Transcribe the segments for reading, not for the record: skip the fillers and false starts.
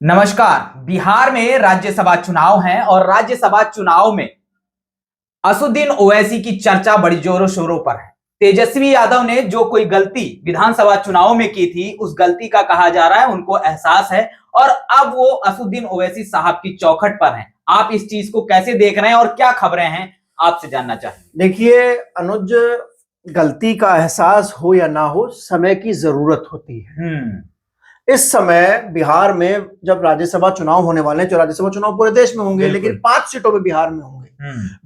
नमस्कार। बिहार में राज्यसभा चुनाव हैं और राज्यसभा चुनाव में असदुद्दीन ओवैसी की चर्चा बड़ी जोरों शोरों पर है। तेजस्वी यादव ने जो कोई गलती विधानसभा चुनाव में की थी, उस गलती का कहा जा रहा है उनको एहसास है और अब वो असदुद्दीन ओवैसी साहब की चौखट पर हैं। आप इस चीज को कैसे देख रहे हैं और क्या खबरें हैं, आपसे जानना चाहेंगे। देखिए अनुज, गलती का एहसास हो या ना हो, समय की जरूरत होती है। इस समय बिहार में जब राज्यसभा चुनाव होने वाले हैं, जो राज्यसभा चुनाव पूरे देश में होंगे, लेकिन 5 सीटों में बिहार में होंगे।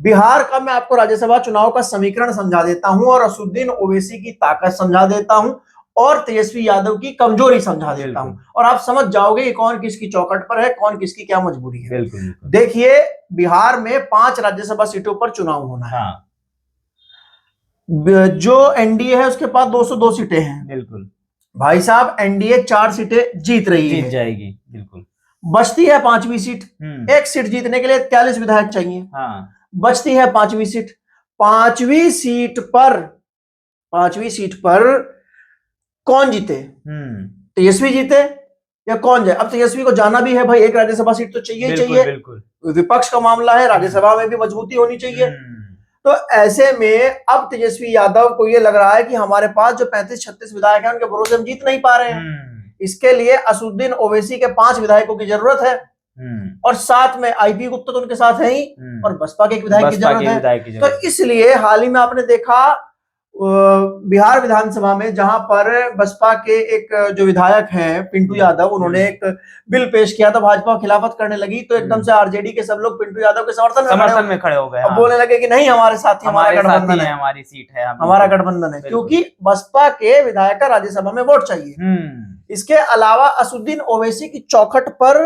बिहार का मैं आपको राज्यसभा चुनाव का समीकरण समझा देता हूं और असदुद्दीन ओवैसी की ताकत समझा देता हूं और तेजस्वी यादव की कमजोरी समझा देता हूं और आप समझ जाओगे कि कौन किसकी चौखट पर है, कौन किसकी क्या मजबूरी है। देखिए, बिहार में 5 राज्यसभा सीटों पर चुनाव होना है। जो एनडीए है उसके पास 202 सीटें हैं। बिल्कुल भाई साहब, एनडीए 4 सीटें जीत रही है, जीत जाएगी। बिल्कुल बचती है 5वीं सीट। एक सीट जीतने के लिए 43 विधायक चाहिए। बचती है 5वीं सीट। 5वीं सीट पर कौन जीते? तेजस्वी जीते या कौन जाए? अब तेजस्वी को जाना भी है भाई, एक राज्यसभा सीट तो चाहिए ही चाहिए। विपक्ष का मामला है, राज्यसभा में भी मजबूती होनी चाहिए। तो ऐसे में अब तेजस्वी यादव को ये लग रहा है कि हमारे पास जो 35-36 विधायक हैं, उनके भरोसे हम जीत नहीं पा रहे हैं। इसके लिए असदुद्दीन ओवैसी के 5 विधायकों की जरूरत है और साथ में आईपी गुप्ता तो उनके साथ है ही और बसपा के एक विधायक की जरूरत है। तो इसलिए हाल ही में आपने देखा बिहार विधानसभा में, जहां पर बसपा के एक जो विधायक हैं पिंटू यादव, उन्होंने एक बिल पेश किया था, भाजपा खिलाफत करने लगी तो एकदम से आरजेडी के सब लोग पिंटू यादव के समर्थन में खड़े हो गए। अब बोलने लगे कि नहीं, हमारे साथ ही हमारा गठबंधन है, हमारी सीट है, हमारा गठबंधन है, क्योंकि बसपा के विधायक का राज्यसभा में वोट चाहिए। इसके अलावा असदुद्दीन ओवैसी की चौखट पर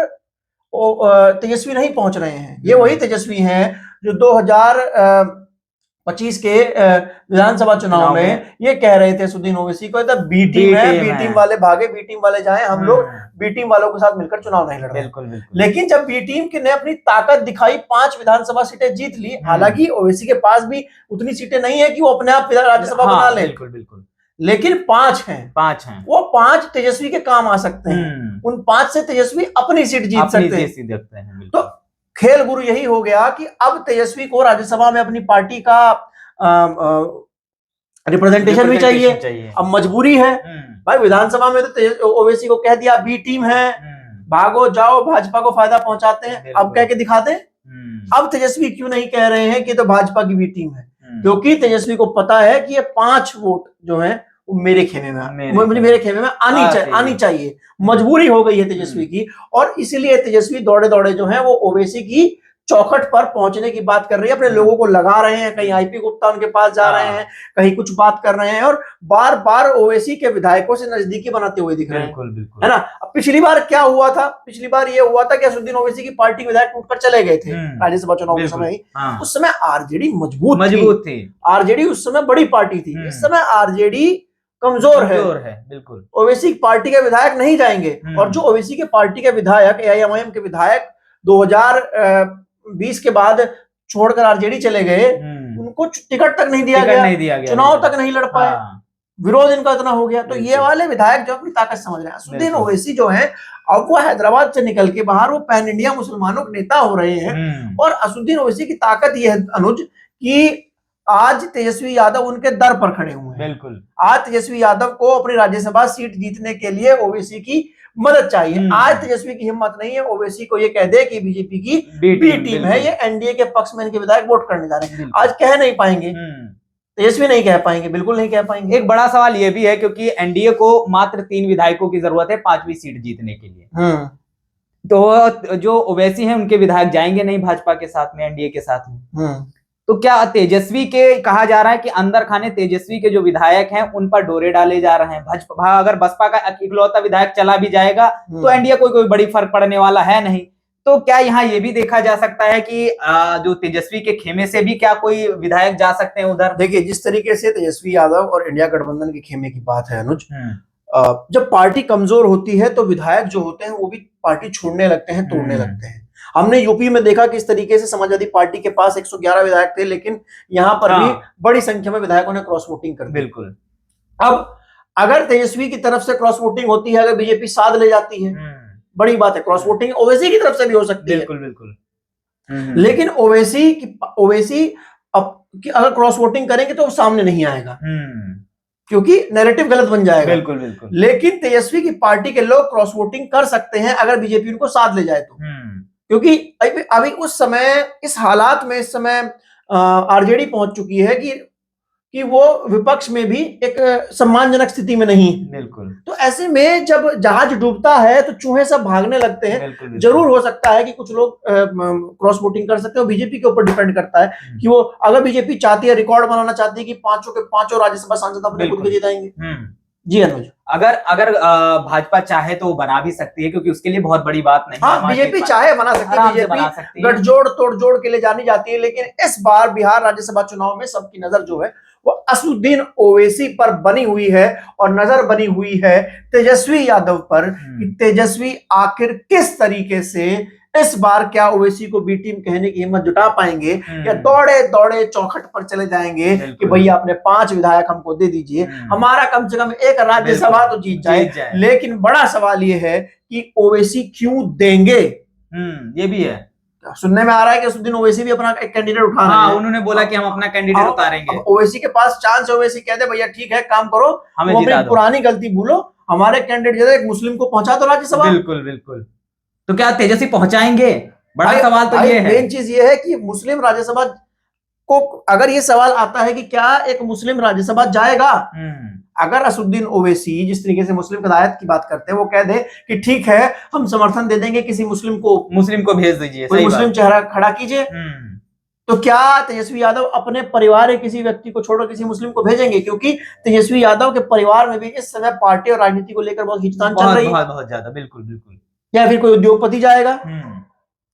तेजस्वी नहीं पहुंच रहे हैं। ये वही तेजस्वी हैं जो 2025 के विधानसभा चुनाव में ये कह रहे थे असदुद्दीन ओवैसी को, बी टीम है, बी टीम वाले भागे, बी टीम वाले जाएं, हम लोग बी टीम वालों के साथ मिलकर चुनाव नहीं लड़ रहे। लेकिन जब बी टीम ने अपनी ताकत दिखाई, 5 विधानसभा सीटें जीत ली। हालांकि ओवैसी के पास भी उतनी सीटें नहीं है कि वो अपने आप राज्यसभा बना ले, बिल्कुल, लेकिन 5 हैं। वो 5 तेजस्वी के काम आ सकते हैं। उन 5 से तेजस्वी अपनी सीट जीत सकते हैं। तो खेल गुरु यही हो गया कि अब तेजस्वी को राज्यसभा में अपनी पार्टी का रिप्रेजेंटेशन भी चाहिए। अब मजबूरी है भाई, विधानसभा में तो ओवैसी को कह दिया बी टीम है, भागो जाओ, भाजपा को फायदा पहुंचाते हैं। अब कह के दिखाते। अब तेजस्वी क्यों नहीं कह रहे हैं कि तो भाजपा की बी टीम है? क्योंकि तेजस्वी को पता है कि ये 5 वोट जो है वो मेरे खेमे में आनी चाहिए। मजबूरी हो गई है तेजस्वी की और इसीलिए तेजस्वी दौड़े दौड़े जो है वो ओवैसी की चौखट पर पहुंचने की बात कर रही है, अपने लोगों को लगा रहे हैं। कहीं आईपी गुप्ता उनके पास जा रहे हैं, कहीं कुछ बात कर रहे हैं और बार बार ओवैसी के विधायकों से नजदीकी बनाते हुए दिख रहे हैं, है ना। अब पिछली बार क्या हुआ था? पिछली बार ये हुआ था कि असदुद्दीन ओवैसी की पार्टी विधायक टूटकर चले गए थे राज्यसभा चुनाव के समय। उस समय आरजेडी मजबूत थी। आरजेडी उस समय बड़ी पार्टी थी। इस समय आरजेडी कमजोर है। बिल्कुल, ओवैसी पार्टी के विधायक नहीं जाएंगे और जो ओवैसी के पार्टी के विधायक, एआईएमआईएम के विधायक 2020 के बाद छोड़कर आरजेडी चले गए, उनको टिकट तक नहीं दिया गया, चुनाव तक नहीं लड़ पाए। विरोध इनका इतना हो गया। तो ये वाले विधायक जो अपनी ताकत समझ रहे हैं, असदुद्दीन ओवैसी जो है, अब वो हैदराबाद से निकल के बाहर वो पैन इंडिया मुसलमानों के नेता हो रहे हैं। और असदुद्दीन ओवैसी की ताकत ये है अनुज कि आज तेजस्वी यादव उनके दर पर खड़े हुए हैं। बिल्कुल, आज तेजस्वी यादव को अपनी राज्यसभा सीट जीतने के लिए ओवैसी की मदद चाहिए। आज तेजस्वी की हिम्मत नहीं है ओवैसी को ये कह दे कि बीजेपी की बी टीम है, ये एनडीए के पक्ष में इनके विधायक वोट करने जा रहे हैं। आज कह नहीं पाएंगे, तेजस्वी नहीं कह पाएंगे, बिल्कुल नहीं कह पाएंगे। एक बड़ा सवाल ये भी है क्योंकि एनडीए को मात्र 3 विधायकों की जरूरत है 5वीं सीट जीतने के लिए। तो जो ओवैसी हैं उनके विधायक जाएंगे नहीं भाजपा के साथ में, एनडीए के साथ में। तो क्या तेजस्वी के, कहा जा रहा है कि अंदर खाने तेजस्वी के जो विधायक हैं उन पर डोरे डाले जा रहे हैं। भाजपा, अगर बसपा का इकलौता विधायक चला भी जाएगा तो एनडीए को कोई बड़ी फर्क पड़ने वाला है नहीं। तो क्या यहाँ ये भी देखा जा सकता है कि जो तेजस्वी के खेमे से भी क्या कोई विधायक जा सकते हैं उधर? देखिए, जिस तरीके से तेजस्वी यादव और इंडिया गठबंधन के खेमे की बात है अनुज, जब पार्टी कमजोर होती है तो विधायक जो होते हैं वो भी पार्टी छोड़ने लगते हैं, तोड़ने लगते हैं। हमने यूपी में देखा किस तरीके से समाजवादी पार्टी के पास 111 विधायक थे, लेकिन यहां पर भी बड़ी संख्या में विधायकों ने क्रॉस वोटिंग कर दी। बिल्कुल, अब अगर तेजस्वी की तरफ से क्रॉस वोटिंग होती है, अगर बीजेपी साथ ले जाती है बड़ी बात है। क्रॉस वोटिंग ओवैसी की तरफ से भी हो सकती है, बिल्कुल बिल्कुल। लेकिन ओवैसी अगर क्रॉस वोटिंग करेंगे तो वो सामने नहीं आएगा, क्योंकि नैरेटिव गलत बन जाएगा। बिल्कुल बिल्कुल। लेकिन तेजस्वी की पार्टी के लोग क्रॉस वोटिंग कर सकते हैं अगर बीजेपी उनको साथ ले जाए तो, क्योंकि अभी उस समय इस हालात में इस समय आरजेडी पहुंच चुकी है कि वो विपक्ष में भी एक सम्मानजनक स्थिति में नहीं है। बिल्कुल। तो ऐसे में जब जहाज डूबता है तो चूहे सब भागने लगते हैं। बिल्कुल, बिल्कुल। जरूर हो सकता है कि कुछ लोग क्रॉस वोटिंग कर सकते हैं, बीजेपी के ऊपर डिपेंड करता है कि वो अगर बीजेपी चाहती है, रिकॉर्ड बनाना चाहती है कि पांचों के पांचों राज्यसभा सांसद अपने खुद के जिताएंगे। जी अनुज, अगर भाजपा चाहे तो वो बना भी सकती है, क्योंकि उसके लिए बहुत बड़ी बात नहीं है। हाँ, बीजेपी चाहे बना सकती है, बीजेपी गठजोड़ तोड़जोड़ के लिए जानी जाती है। लेकिन इस बार बिहार राज्यसभा चुनाव में सबकी नजर जो है वो असदुद्दीन ओवैसी पर बनी हुई है, और नजर बनी हुई है तेजस्वी यादव पर कि तेजस्वी आखिर किस तरीके से इस बार क्या ओवैसी को बी टीम कहने की हिम्मत जुटा पाएंगे, या दौड़े दौड़े चौखट पर चले जाएंगे कि भैया अपने 5 विधायक हमको दे दीजिए, हमारा कम से कम एक राज्यसभा तो जीत जाए। लेकिन बड़ा सवाल यह है कि ओवैसी क्यों देंगे। ये भी है, सुनने में आ रहा है कि असदुद्दीन ओवैसी भी अपना एक कैंडिडेट उठा रहे हैं। उन्होंने बोला कि हम अपना कैंडिडेट उतारेंगे। ओवैसी के पास चांस है, ओवैसी कहते भैया ठीक है काम करो, हमें अपनी पुरानी गलती भूलो, हमारे कैंडिडेट एक मुस्लिम को पहुंचा दो राज्यसभा। बिल्कुल बिल्कुल। तो क्या तेजस्वी पहुंचाएंगे? बड़ा सवाल तो ये है। मेन चीज ये है कि मुस्लिम राज्यसभा को अगर ये सवाल आता है कि क्या एक मुस्लिम राज्यसभा जाएगा, अगर असदुद्दीन ओवैसी जिस तरीके से मुस्लिम कदायत की बात करते हैं वो कह दे कि ठीक है हम समर्थन दे देंगे, किसी मुस्लिम को भेज दीजिए, कोई मुस्लिम चेहरा खड़ा कीजिए, तो क्या तेजस्वी यादव अपने परिवार के किसी व्यक्ति को छोड़कर किसी मुस्लिम को भेजेंगे? क्योंकि तेजस्वी यादव के परिवार में भी इस समय पार्टी और राजनीति को लेकर बहुत खींचतान चल रही है, बहुत ज्यादा। बिल्कुल बिल्कुल। या फिर कोई उद्योगपति जाएगा,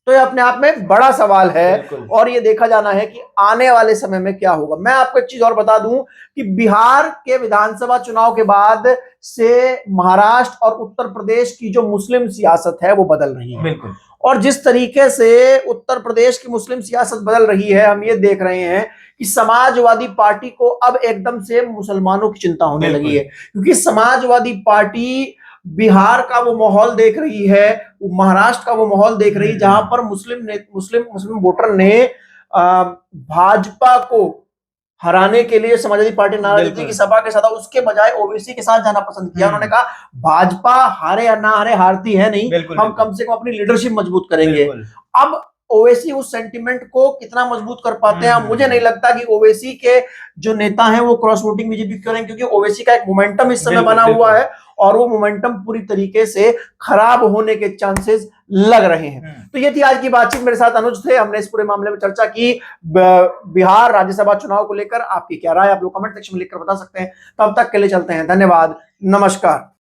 तो ये अपने आप में बड़ा सवाल है, और ये देखा जाना है कि आने वाले समय में क्या होगा। मैं आपको एक चीज और बता दूं कि बिहार के विधानसभा चुनाव के बाद से महाराष्ट्र और उत्तर प्रदेश की जो मुस्लिम सियासत है वो बदल रही है। बिल्कुल। और जिस तरीके से उत्तर प्रदेश की मुस्लिम सियासत बदल रही है, हम ये देख रहे हैं कि समाजवादी पार्टी को अब एकदम से मुसलमानों की चिंता होने लगी है, क्योंकि समाजवादी पार्टी बिहार का वो माहौल देख रही है, महाराष्ट्र का वो माहौल देख रही है, जहां पर मुस्लिम वोटर ने भाजपा को हराने के लिए समाजवादी पार्टी नाराज थी कि सपा के साथ उसके बजाय ओबीसी के साथ जाना पसंद किया। उन्होंने कहा भाजपा हारे या ना हारे, हारती है नहीं, हम कम से कम अपनी लीडरशिप मजबूत करेंगे। अब ओवैसी उस सेंटिमेंट को कितना मजबूत कर पाते हैं, मुझे नहीं लगता कि ओवैसी के जो नेता हैं वो क्रॉस वोटिंग बीजेपी करेंगे, क्योंकि ओवैसी का एक मोमेंटम इस समय बना हुआ है और वो मोमेंटम पूरी तरीके से खराब होने के चांसेस लग रहे हैं। तो ये थी आज की बातचीत, मेरे साथ अनुज थे, हमने इस पूरे मामले में चर्चा की। बिहार राज्यसभा चुनाव को लेकर आपकी क्या राय, आप लोग कमेंट सेक्शन में लिखकर बता सकते हैं। तब तक के लिए चलते हैं, धन्यवाद, नमस्कार।